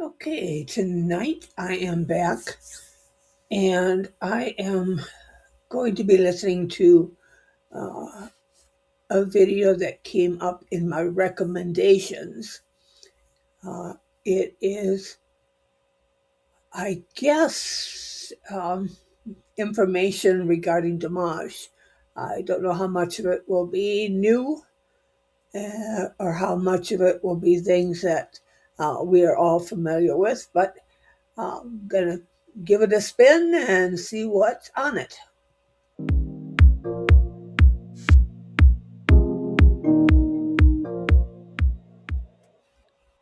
Okay, tonight I am back and I am going to be listening to a video that came up in my recommendations. It is, I guess, information regarding Dimash. I don't know how much of it will be new or how much of it will be things that we are all familiar with, but I'm going to give it a spin and see what's on it.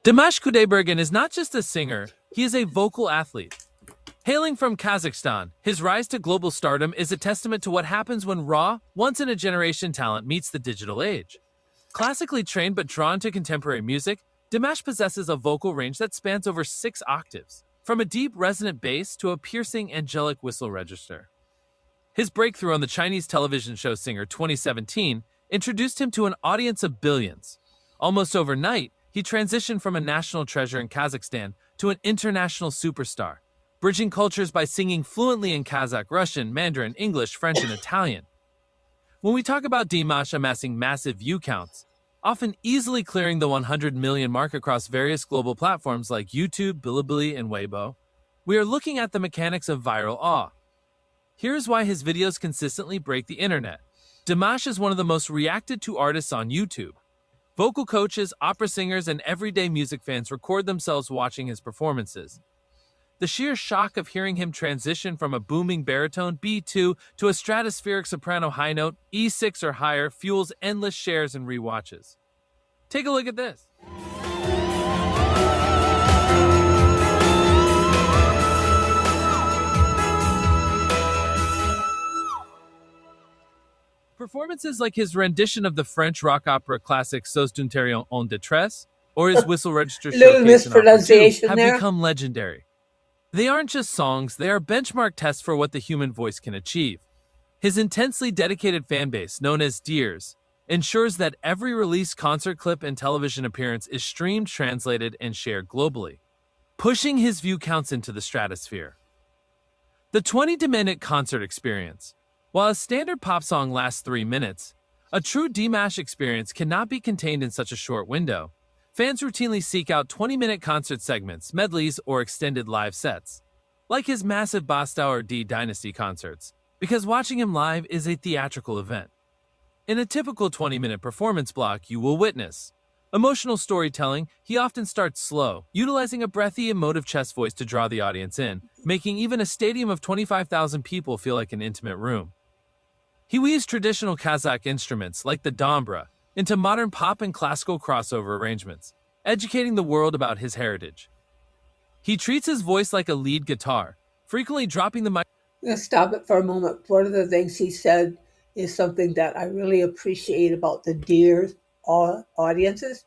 Dimash Kudaibergen is not just a singer, he is a vocal athlete. Hailing from Kazakhstan, his rise to global stardom is a testament to what happens when raw, once-in-a-generation talent meets the digital age. Classically trained but drawn to contemporary music, Dimash possesses a vocal range that spans over 6 octaves, from a deep, resonant bass to a piercing, angelic whistle register. His breakthrough on the Chinese television show Singer 2017 introduced him to an audience of billions. Almost overnight, he transitioned from a national treasure in Kazakhstan to an international superstar, bridging cultures by singing fluently in Kazakh, Russian, Mandarin, English, French, and Italian. When we talk about Dimash amassing massive view counts, often easily clearing the 100 million mark across various global platforms like YouTube, Bilibili, and Weibo, we are looking at the mechanics of viral awe. Here's why his videos consistently break the internet. Dimash is one of the most reacted to artists on YouTube. Vocal coaches, opera singers, and everyday music fans record themselves watching his performances. The sheer shock of hearing him transition from a booming baritone B2 to a stratospheric soprano high note E6 or higher fuels endless shares and rewatches. Take a look at this. Performances like his rendition of the French rock opera classic Souvenir en détresse or his whistle register Little showcase in Opera 2 mispronunciation have there. become legendary. They aren't just songs, they are benchmark tests for what the human voice can achieve. His intensely dedicated fanbase, known as Deers, ensures that every release, concert clip, and television appearance is streamed, translated, and shared globally, pushing his view counts into the stratosphere. The 20-minute concert experience. While a standard pop song lasts 3 minutes, a true Dimash experience cannot be contained in such a short window. Fans routinely seek out 20-minute concert segments, medleys, or extended live sets, like his massive Bastau or D Dynasty concerts, because watching him live is a theatrical event. In a typical 20-minute performance block, you will witness emotional storytelling. He often starts slow, utilizing a breathy, emotive chest voice to draw the audience in, making even a stadium of 25,000 people feel like an intimate room. He weaves traditional Kazakh instruments, like the dombra, into modern pop and classical crossover arrangements, educating the world about his heritage. He treats his voice like a lead guitar, frequently dropping the mic. I'm going to stop it for a moment. One of the things he said is something that I really appreciate about the Deer audiences.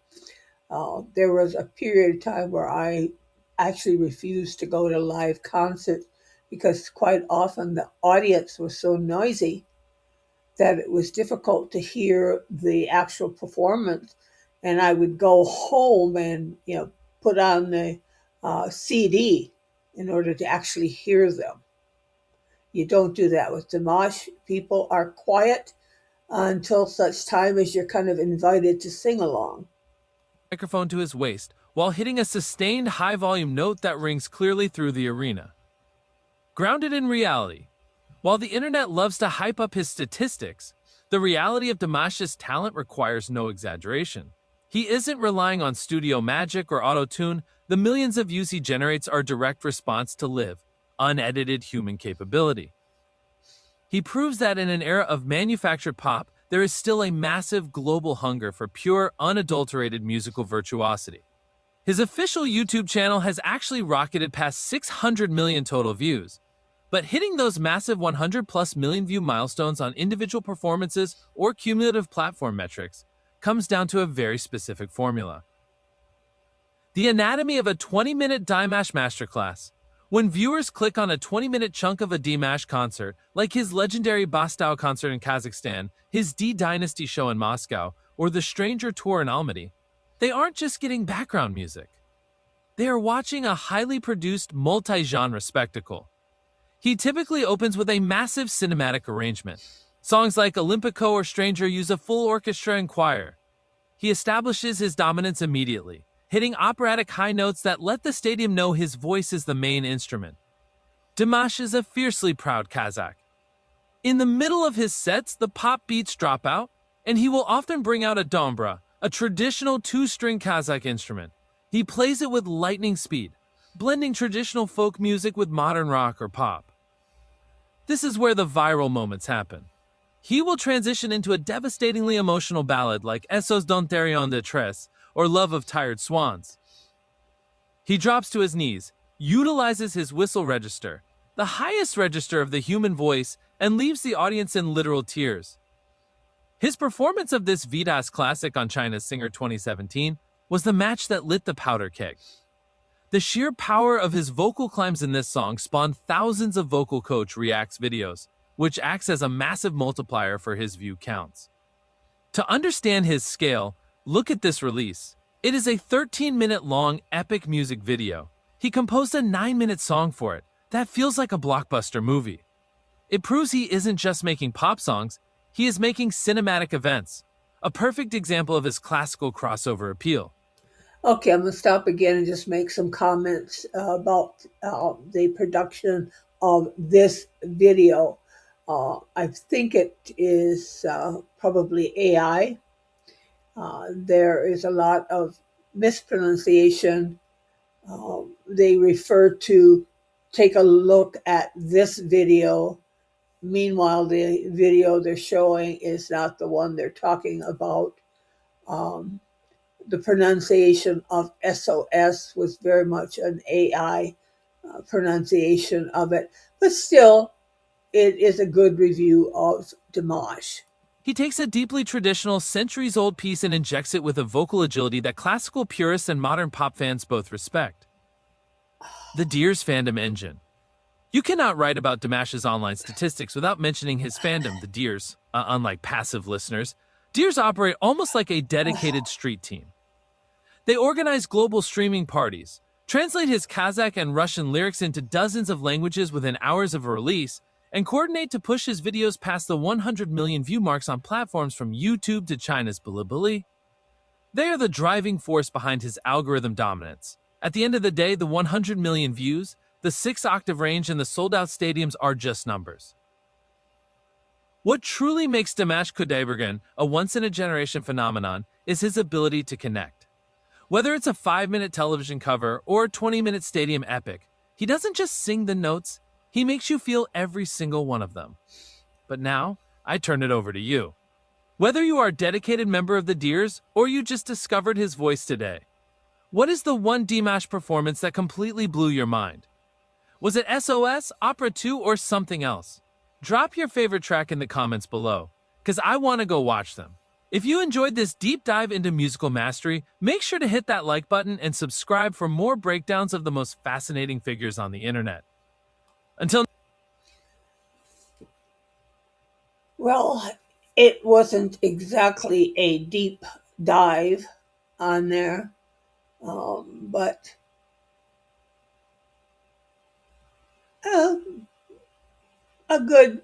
There was a period of time where I actually refused to go to live concerts because quite often the audience was so noisy that it was difficult to hear the actual performance. And I would go home and put on the CD in order to actually hear them. You don't do that with Dimash. People are quiet until such time as you're kind of invited to sing along. Microphone to his waist, while hitting a sustained high-volume note that rings clearly through the arena. Grounded in reality. While the internet loves to hype up his statistics, the reality of Dimash's talent requires no exaggeration. He isn't relying on studio magic or auto-tune. The millions of views he generates are a direct response to live, unedited human capability. He proves that in an era of manufactured pop, there is still a massive global hunger for pure, unadulterated musical virtuosity. His official YouTube channel has actually rocketed past 600 million total views, but hitting those massive 100+ million view milestones on individual performances or cumulative platform metrics comes down to a very specific formula. The anatomy of a 20-minute Dimash masterclass. When viewers click on a 20-minute chunk of a Dimash concert, like his legendary Bastau concert in Kazakhstan, his D Dynasty show in Moscow, or the Stranger Tour in Almaty, they aren't just getting background music. They are watching a highly produced multi-genre spectacle. He typically opens with a massive cinematic arrangement. Songs like Olympico or Stranger use a full orchestra and choir. He establishes his dominance immediately, hitting operatic high notes that let the stadium know his voice is the main instrument. Dimash is a fiercely proud Kazakh. In the middle of his sets, the pop beats drop out, and he will often bring out a dombra, a traditional two-string Kazakh instrument. He plays it with lightning speed, blending traditional folk music with modern rock or pop. This is where the viral moments happen. He will transition into a devastatingly emotional ballad like Esos Donterion de Tres or Love of Tired Swans. He drops to his knees, utilizes his whistle register, the highest register of the human voice, and leaves the audience in literal tears. His performance of this Vidas classic on China's Singer 2017 was the match that lit the powder keg. The sheer power of his vocal climbs in this song spawned thousands of vocal coach reacts videos, which acts as a massive multiplier for his view counts. To understand his scale, look at this release. It is a 13-minute long epic music video. He composed a 9-minute song for it. That feels like a blockbuster movie. It proves he isn't just making pop songs, he is making cinematic events. A perfect example of his classical crossover appeal. Okay, I'm going to stop again and just make some comments about the production of this video. I think it is probably AI. There is a lot of mispronunciation. They refer to take a look at this video. Meanwhile, the video they're showing is not the one they're talking about. The pronunciation of SOS was very much an AI pronunciation of it, but still, it is a good review of Dimash. He takes a deeply traditional, centuries-old piece and injects it with a vocal agility that classical purists and modern pop fans both respect. The Deers fandom engine. You cannot write about Dimash's online statistics without mentioning his fandom, the Deers. Unlike passive listeners, Deers operate almost like a dedicated street team. They organize global streaming parties, translate his Kazakh and Russian lyrics into dozens of languages within hours of a release, and coordinate to push his videos past the 100 million view marks on platforms from YouTube to China's Bilibili. They are the driving force behind his algorithm dominance. At the end of the day, the 100 million views, the 6-octave range, and the sold-out stadiums are just numbers. What truly makes Dimash Kudaibergen a once-in-a-generation phenomenon is his ability to connect. Whether it's a 5-minute television cover or a 20-minute stadium epic, he doesn't just sing the notes, he makes you feel every single one of them. But now, I turn it over to you. Whether you are a dedicated member of the Deers or you just discovered his voice today, what is the one Dimash performance that completely blew your mind? Was it SOS, Opera 2, or something else? Drop your favorite track in the comments below, because I want to go watch them. If you enjoyed this deep dive into musical mastery, make sure to hit that like button and subscribe for more breakdowns of the most fascinating figures on the internet. Until Well, it wasn't exactly a deep dive on there, but uh, a good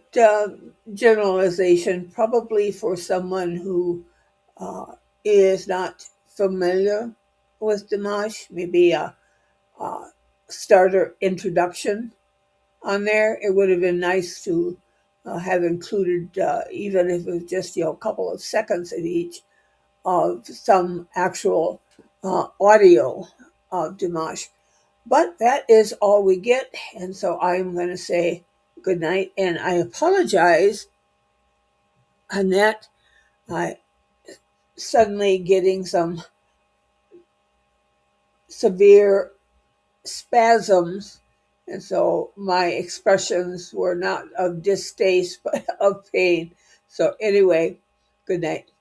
generalization, probably for someone who uh, is not familiar with Dimash, maybe a starter introduction on there. It would have been nice to have included, even if it was just a couple of seconds at each, of some actual audio of Dimash. But that is all we get, and so I'm going to say good night. And I apologize, Annette. I suddenly getting some severe spasms, and so my expressions were not of distaste but of pain. So anyway, good night.